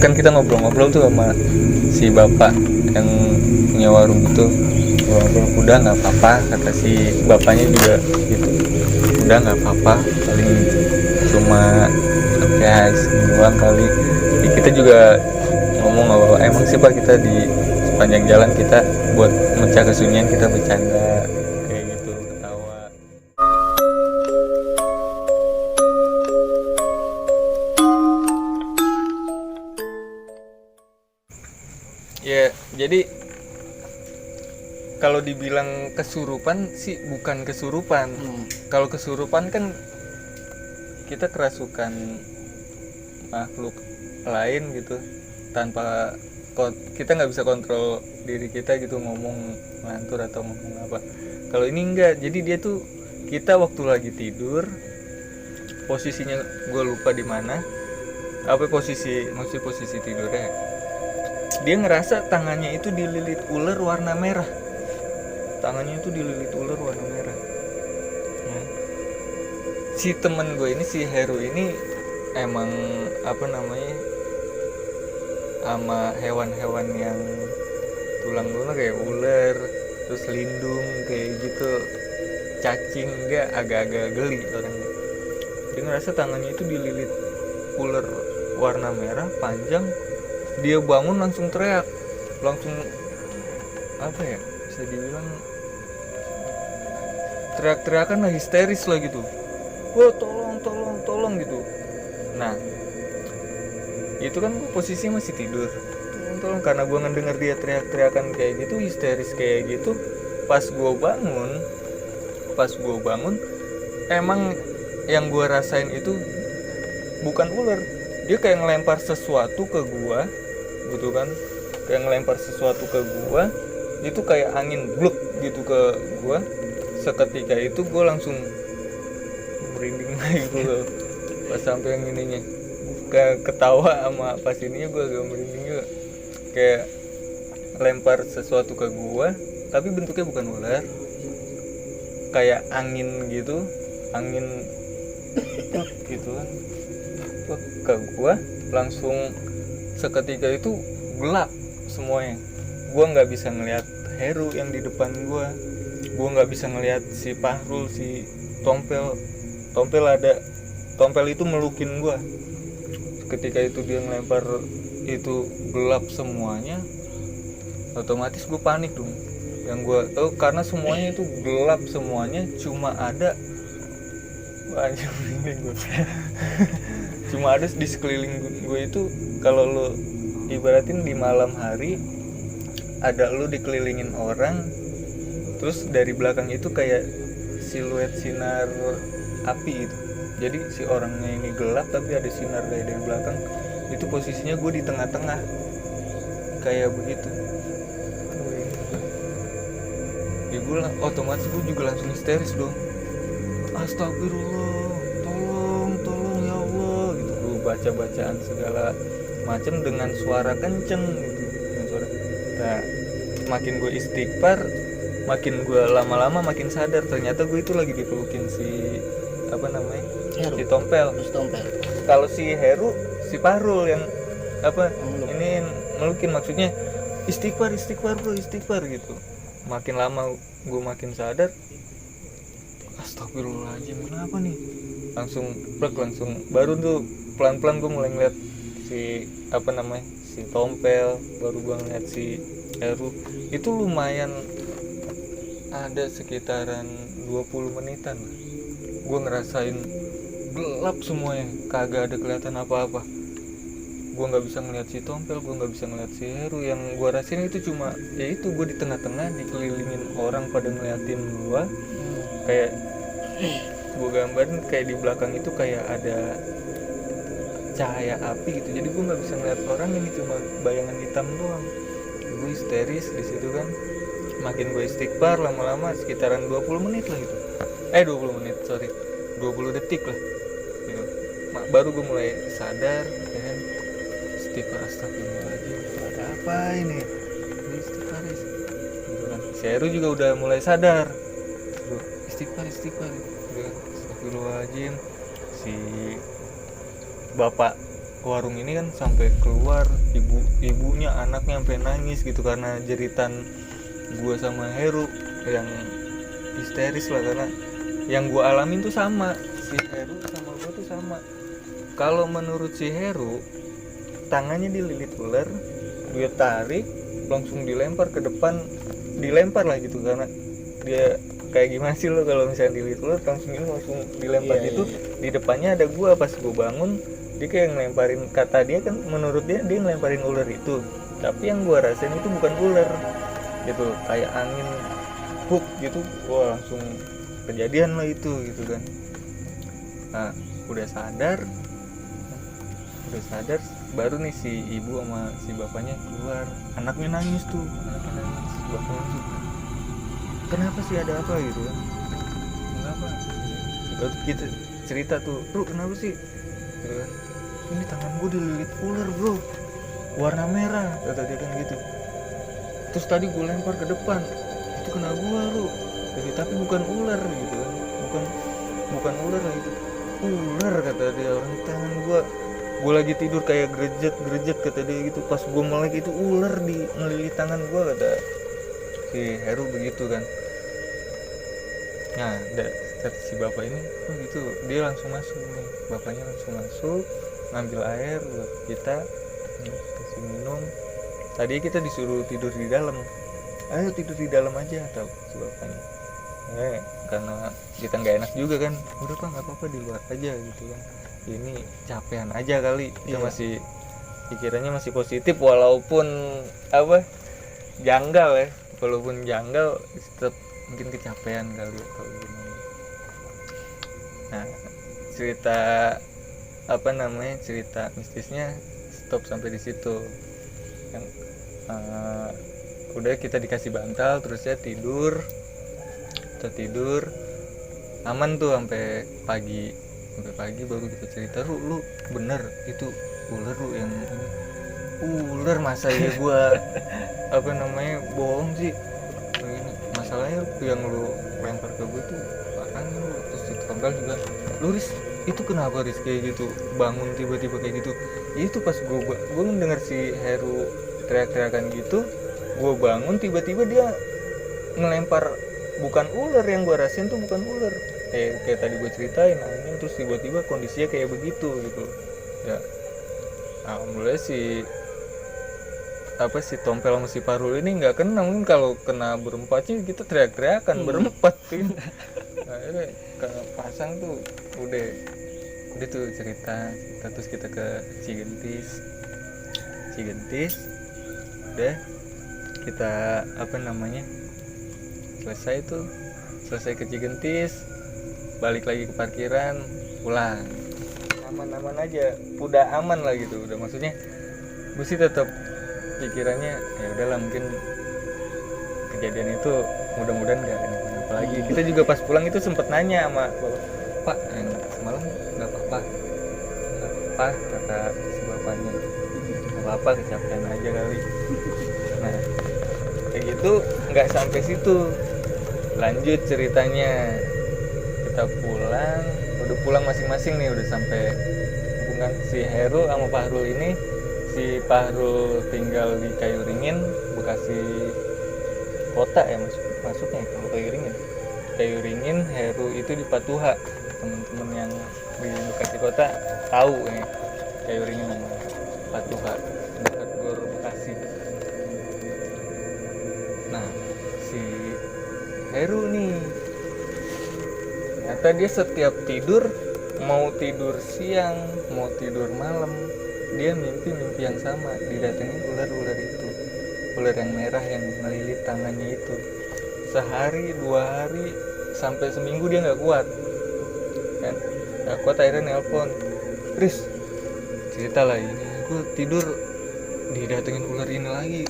Kan kita ngobrol-ngobrol tuh sama si bapak yang punya warung itu, ngobrol, udah nggak apa-apa, kata si bapaknya juga gitu, udah nggak apa-apa, paling cuma ya doang kali. Jadi kita juga ngomong nggak apa-apa, emang sih pak, kita di sepanjang jalan kita buat mecah kesunyian kita bercanda kayak gitu, ketawa. Ya, jadi kalau dibilang kesurupan sih bukan kesurupan. Kalau kesurupan kan kita kerasukan makhluk lain gitu, tanpa kita nggak bisa kontrol diri kita gitu, ngomong ngantur atau ngomong apa. Kalau ini enggak, jadi dia tuh, kita waktu lagi tidur, posisinya gue lupa di mana, apa posisi, maksud posisi tidurnya, dia ngerasa tangannya itu dililit ular warna merah. Tangannya itu dililit ular warna merah. Ya. Si temen gue ini, si Heru ini emang apa namanya, sama hewan-hewan yang tulang lunak kayak ular, terus lindung kayak gitu, cacing, enggak, agak-agak geli orangnya. Dia ngerasa tangannya itu dililit ular warna merah panjang. Dia bangun langsung teriak, langsung apa ya, bisa dibilang teriak-teriakan lah, histeris lah gitu, wah tolong tolong tolong gitu. Nah itu kan gue posisi masih tidur, tolong tolong, karena gue ngedenger dia teriak-teriakan kayak gitu, histeris kayak gitu. Pas gue bangun emang yang gue rasain itu bukan ular. Dia kayak ngelempar sesuatu ke gue gitu kan, kayak ngelempar sesuatu ke gua, itu kayak angin bluk gitu ke gua. Seketika itu gua langsung merinding lagi gua pas sampai yang ininya, kayak ketawa sama pas ininya, gua agak merinding juga, kayak lempar sesuatu ke gua tapi bentuknya bukan ular, kayak angin gitu, angin gitu kan ke gua. Langsung seketika itu gelap semuanya. Gue nggak bisa ngelihat Heru yang di depan gue nggak bisa ngelihat si Pahrul, si Tompel ada, Tompel itu melukin gue. Ketika itu dia ngelempar, itu gelap semuanya, otomatis gue panik dong. Yang gue tahu karena semuanya itu gelap semuanya, cuma ada ini gue cuma ada di sekeliling gue itu. Kalau lo ibaratin di malam hari, ada lu dikelilingin orang, terus dari belakang itu kayak siluet sinar api gitu. Jadi si orangnya ini gelap tapi ada sinar kayak dari belakang. Itu posisinya gue di tengah-tengah kayak begitu. Ya gue otomatis gue juga langsung histeris dong. Astagfirullah, tolong ya Allah gitu. Gue baca-bacaan segala macam dengan suara kenceng gitu, dengan suara. Nah, makin gue istighfar, makin gue lama-lama makin sadar ternyata gue itu lagi dipelukin si apa namanya, Heru. Si Tompel. Kalau si Heru, si Pahrul yang apa ini melukin, maksudnya istighfar bro, istighfar gitu. Makin lama gue makin sadar, astagfirullahaladzim, kenapa nih, langsung baru tuh pelan-pelan gue mulai ngeliat si apa namanya, si Tompel, baru gue ngeliat si Heru. Itu lumayan ada sekitaran 20 menitan lah. Gue ngerasain gelap semuanya, kagak ada kelihatan apa-apa. Gue nggak bisa ngeliat si Tompel, gue nggak bisa ngeliat si Heru. Yang gue rasain itu cuma ya itu, gue di tengah-tengah dikelilingin orang pada ngeliatin gue. Kayak gue gambarin kayak di belakang itu kayak ada cahaya api gitu, jadi gue nggak bisa ngeliat orang, ini cuma bayangan hitam doang. Gue histeris di situ kan. Makin gue istighfar, lama-lama sekitaran 20 menit lah gitu, 20 menit, 20 detik lah gitu. Baru gue mulai sadar ya kan, istighfar, astagfirullahaladzim, ada apa ini istighfar gitu kan. Si Heru juga udah mulai sadar, istighfar gitu kan, astagfirullahaladzim. Si bapak warung ini kan sampai keluar, ibunya anaknya sampai nangis gitu karena jeritan gue sama Heru yang histeris lah, karena yang gue alamin tuh sama, si Heru sama gue tuh sama. Kalau menurut si Heru, tangannya dililit ular, dia tarik langsung dilempar ke depan, dilempar lah gitu, karena dia kayak gimana sih lo kalau misalnya dililit ular langsung dilempar gitu. Di depannya ada gue, pas gue bangun dia kayak ngelemparin, kata dia kan menurut dia ngelemparin ular itu, tapi yang gue rasain itu bukan ular gitu, kayak angin hook gitu. Wah, langsung kejadian lah itu gitu kan. Nah udah sadar baru nih si ibu sama si bapaknya keluar, anaknya nangis, bapaknya langsung, kenapa sih, ada apa gitu kan, kenapa, baru kita cerita tuh, bro kenapa sih gitu kan, ini tangan gue dililit ular bro, warna merah, kata dia kan gitu. Terus tadi gue lempar ke depan, itu kena gue lu, tapi bukan ular gitu kan, bukan ular lah itu, ular kata dia, orang tangan gue lagi tidur kayak grejet kata dia gitu, pas gue melek itu ular di ngelilit tangan gue, kata si Heru begitu kan. Nah kata si bapak ini gitu, dia langsung masuk nih, bapaknya langsung masuk ngambil air buat kita, kasih minum. Tadi kita disuruh tidur di dalam, ayo tidur di dalam aja, tahu si bapaknya. Karena kita nggak enak juga kan, udah pak nggak apa-apa di luar aja gitu kan, ini capean aja kali. Dia masih pikirannya masih positif, walaupun janggal tetap mungkin kecapean kali atau gimana. Nah cerita mistisnya stop sampai di situ. Yang udah kita dikasih bantal, terus ya tidur aman tuh sampai pagi baru kita cerita, lu bener itu ular lu yang ini, ular masa ya gua bohong sih, ini masalahnya yang lu lempar ke gua tuh apaan lu. Terus ditempel juga, lu Riz itu kenapa Riz kayak gitu, bangun tiba-tiba kayak gitu. Itu pas gua mendengar si Heru teriak-teriakan gitu, gua bangun tiba-tiba dia ngelempar, bukan ular yang gue rasain tuh, bukan ular kayak tadi gue ceritain angin, terus tiba-tiba kondisinya kayak begitu gitu ya. Alhamdulillah si Tompel sama si Parul ini nggak kena, mungkin kalau kena berempat sih kita teriak-teriakan berempat tuh. Akhirnya ke pasang tuh udah tuh cerita terus kita ke Cigentis udah kita selesai ke Cigentis, balik lagi ke parkiran, pulang aman-aman aja, udah aman lah gitu. Udah, maksudnya gue sih tetap pikirannya ya udahlah, mungkin kejadian itu mudah-mudahan nggak kenapa-napa lagi. Kita juga pas pulang itu sempet nanya sama Pak, yang semalam nggak apa-apa, kata si bapaknya, nggak apa-apa, kecapean aja kali. Nah kayak gitu, nggak sampai situ, lanjut ceritanya. Kita udah pulang masing-masing nih, udah sampai hubungan si Heru sama Fahrul ini. Si Fahrul tinggal di Kayuringin, Bekasi kota ya, masuknya kalau Kayuringin. Heru itu di Patuha. Teman-teman yang di Bekasi kota tahu ya, Kayuringin sama Patuha, dekat Gor Bekasi. Nah si Heru nih, ternyata dia setiap tidur, mau tidur siang mau tidur malam, dia mimpi yang sama, didatengin ular itu, ular yang merah yang melilit tangannya itu. Sehari 2 hari sampai seminggu dia nggak kuat kan, akhirnya nelpon, Riz cerita lah, ini gue tidur didatengin ular ini lagi,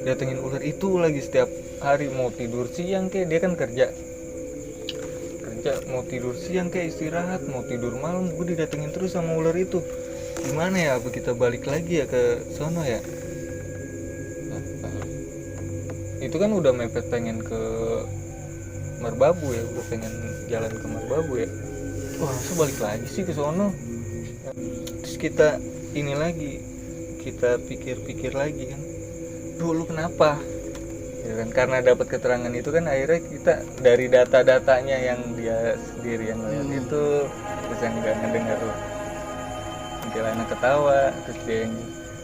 datengin ular itu lagi setiap hari. Mau tidur siang kayak, dia kan kerja, mau tidur siang kayak istirahat, mau tidur malam, gue didatengin terus sama ular itu. Gimana ya, apa kita balik lagi ya ke sono ya? Itu kan udah mepet pengen ke Merbabu ya, udah pengen jalan ke Merbabu ya. Wah, masa balik lagi sih ke sono? Terus kita ini lagi, kita pikir-pikir lagi kan, lu kenapa ya kan, karena dapat keterangan itu kan akhirnya kita dari data-datanya yang dia sendiri yang lihat itu, terus yang nggak ngedengar lu kuntilanak ketawa, terus dia yang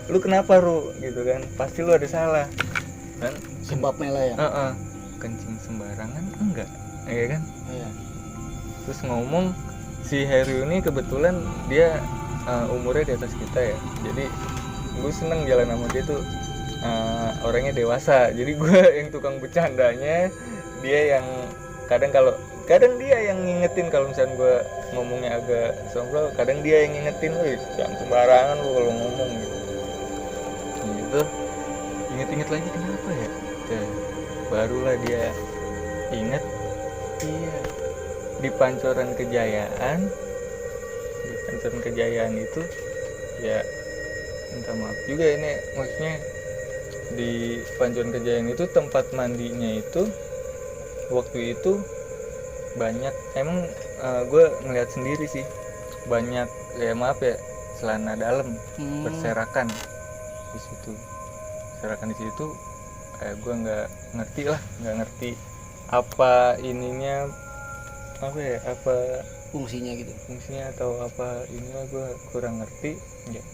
lu kenapa Ru gitu kan, pasti lu ada salah kan, sebabnya lah ya. Kencing sembarangan enggak ya kan. Iya. Terus ngomong si Heru ini kebetulan dia umurnya di atas kita ya, jadi gue seneng jalan sama dia tuh, orangnya dewasa, jadi gue yang tukang bercandanya, dia yang kadang dia yang ngingetin kalau misalnya gue ngomongnya agak sombong, kadang dia yang ngingetin, wih jangan sembarangan lu kalau ngomong gitu. Inget-inget lagi kenapa ya, barulah dia inget, iya di Pancoran Kejayaan itu ya, minta maaf juga ini, maksudnya di Pancoran Kejayaan itu tempat mandinya itu waktu itu banyak, emang gue ngeliat sendiri sih, banyak ya, maaf ya, celana dalam berserakan di situ. Berserakan di situ, gue nggak ngerti apa ininya, apa ya, apa fungsinya atau apa inilah, gue kurang ngerti ya.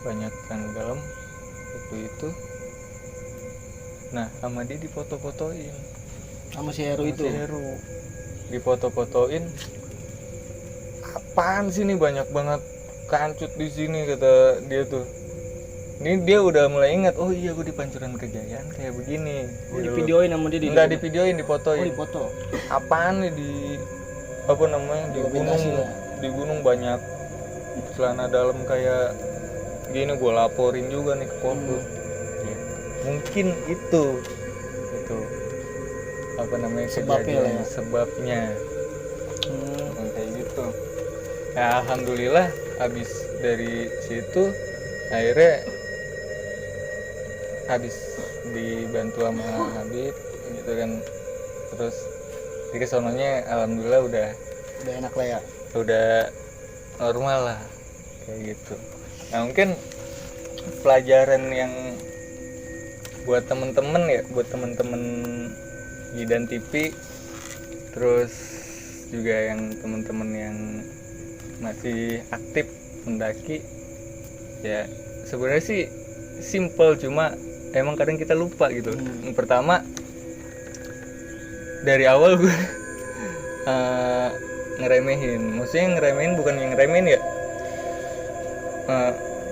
Banyak celana dalam waktu itu. Nah sama dia difoto-fotoin sama si Heru itu. Difoto-fotoin, apaan sih nih banyak banget kancut di sini, kata dia tuh. Ini dia udah mulai ingat, oh iya gue di Pancoran Kejayaan kayak begini. Di videoin sama dia? Enggak di videoin, difotoin. Oh difoto. Apaan nih di apa namanya, di gunung lah. Di gunung banyak celana dalam kayak gini, gue laporin juga nih ke Polres. Ya, mungkin itu apa namanya, sebabnya kayak gitu. Ya alhamdulillah abis dari situ akhirnya habis dibantu sama Habib gitu kan, terus di kesononya alhamdulillah udah enak lah ya, udah normal lah kayak gitu. Nah mungkin pelajaran yang buat temen-temen Gidan TV, terus juga yang temen-temen yang masih aktif mendaki ya, sebenarnya sih simple, cuma emang kadang kita lupa gitu. Yang pertama, dari awal gue ngeremehin, maksudnya ngeremehin bukan yang ngeremehin ya,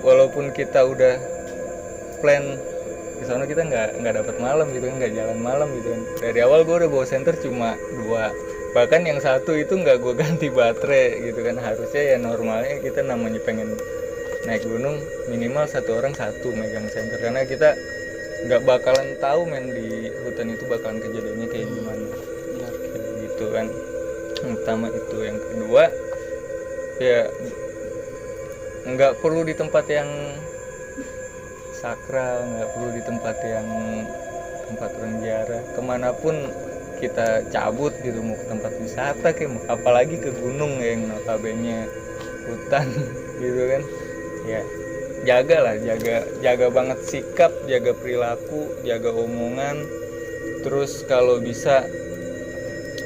walaupun kita udah plan ke sana, kita nggak dapat malam gitu kan, nggak jalan malam gitu kan. Dari awal gue udah bawa senter cuma 2, bahkan yang satu itu nggak gue ganti baterai gitu kan. Harusnya ya normalnya kita namanya pengen naik gunung minimal 1 orang 1 megang senter, karena kita nggak bakalan tahu di hutan itu bakalan kejadiannya kayak gimana. Kayak gitu kan. Yang pertama itu. Yang kedua ya nggak perlu di tempat yang sakral, nggak perlu di tempat orang ziarah. Kemanapun kita cabut gitu, mau ke tempat wisata kayak, apalagi ke gunung yang notabene hutan gitu kan ya, jaga banget sikap, jaga perilaku, jaga omongan. Terus kalau bisa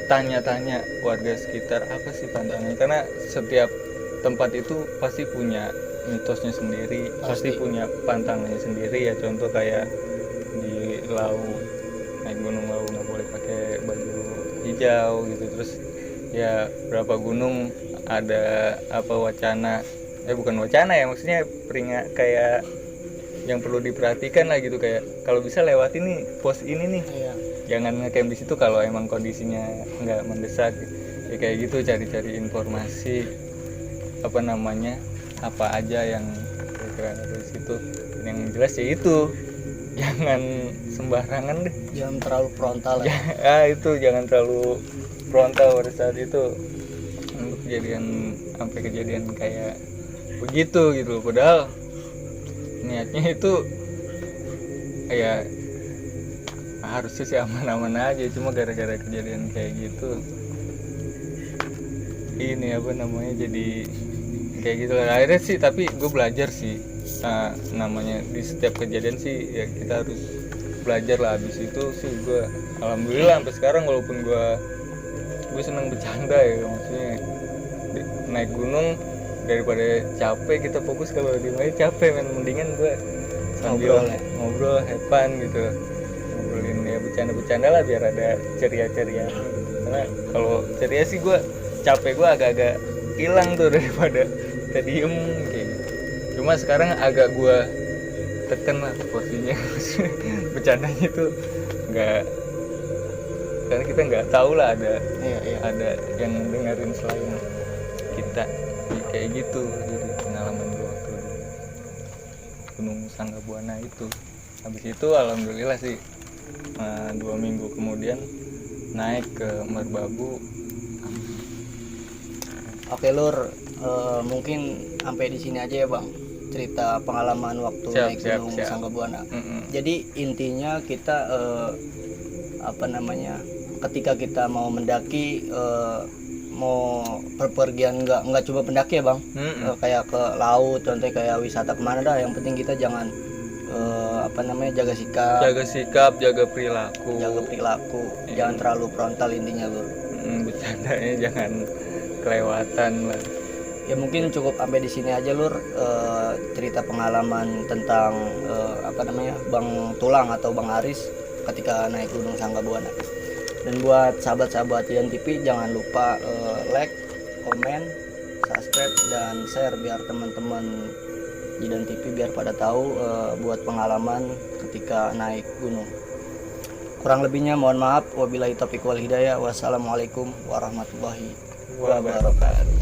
tanya-tanya warga sekitar apa sih pantangannya, karena setiap tempat itu pasti punya mitosnya sendiri, pasti punya pantangannya sendiri ya. Contoh kayak di Lau, naik gunung Lau nggak boleh pakai baju hijau gitu. Terus ya berapa gunung ada apa wacana, bukan wacana ya, maksudnya peringat kayak yang perlu diperhatikan lah gitu, kayak kalau bisa lewatin nih pos ini nih, jangan ngecamp di situ kalau emang kondisinya nggak mendesak ya. Kayak gitu, cari-cari informasi apa namanya, apa aja yang kira-kira dari situ. Dan yang jelas ya itu, jangan sembarangan deh, jangan terlalu frontal ya. Itu jangan terlalu frontal pada saat itu, untuk kejadian kayak begitu gitu. Padahal niatnya itu ya harusnya sih aman-aman aja, cuma gara-gara kejadian kayak gitu ini apa namanya, jadi kayak gitu lah. Akhirnya sih tapi gue belajar sih, namanya di setiap kejadian sih ya kita harus belajar lah. Habis itu sih gue alhamdulillah sampai sekarang walaupun gue seneng bercanda ya, maksudnya naik gunung daripada capek kita fokus, kalau di mana capek mendingan gue sambil ngobrol have fun gitu, ngobrolin ya bercanda lah biar ada ceria-ceria gitu. Karena kalau ceria sih gue capek gue agak-agak hilang tuh daripada kita diem kayak gitu. Cuma sekarang agak gue tekan lah porsinya bercandanya tuh nggak, karena kita nggak tahu lah ada yang dengerin selain kita kayak gitu. Jadi pengalaman gue waktu di Gunung Sanggabuana itu. Habis itu alhamdulillah sih 2 minggu kemudian naik ke Merbabu. Oke Lur, mungkin sampai di sini aja ya Bang, cerita pengalaman waktu naik Gunung Sanggabuana. Jadi intinya kita ketika kita mau mendaki, mau perpergian nggak coba pendaki ya Bang, kayak ke laut, contohnya kayak wisata kemana dah, yang penting kita jangan jaga sikap, jaga perilaku, jangan terlalu frontal intinya Lur. Bercandanya jangan kelewatan lah. Ya mungkin cukup sampai di sini aja Lur, cerita pengalaman tentang Bang Tulang atau Bang Aris ketika naik Gunung Sanggabuana. Dan buat sahabat-sahabat Jidan TV jangan lupa like, komen, subscribe dan share biar teman-teman Jidan TV biar pada tahu buat pengalaman ketika naik gunung. Kurang lebihnya mohon maaf. Wabillahi taufiq wal hidayah. Wassalamualaikum warahmatullahi wabarakatuh.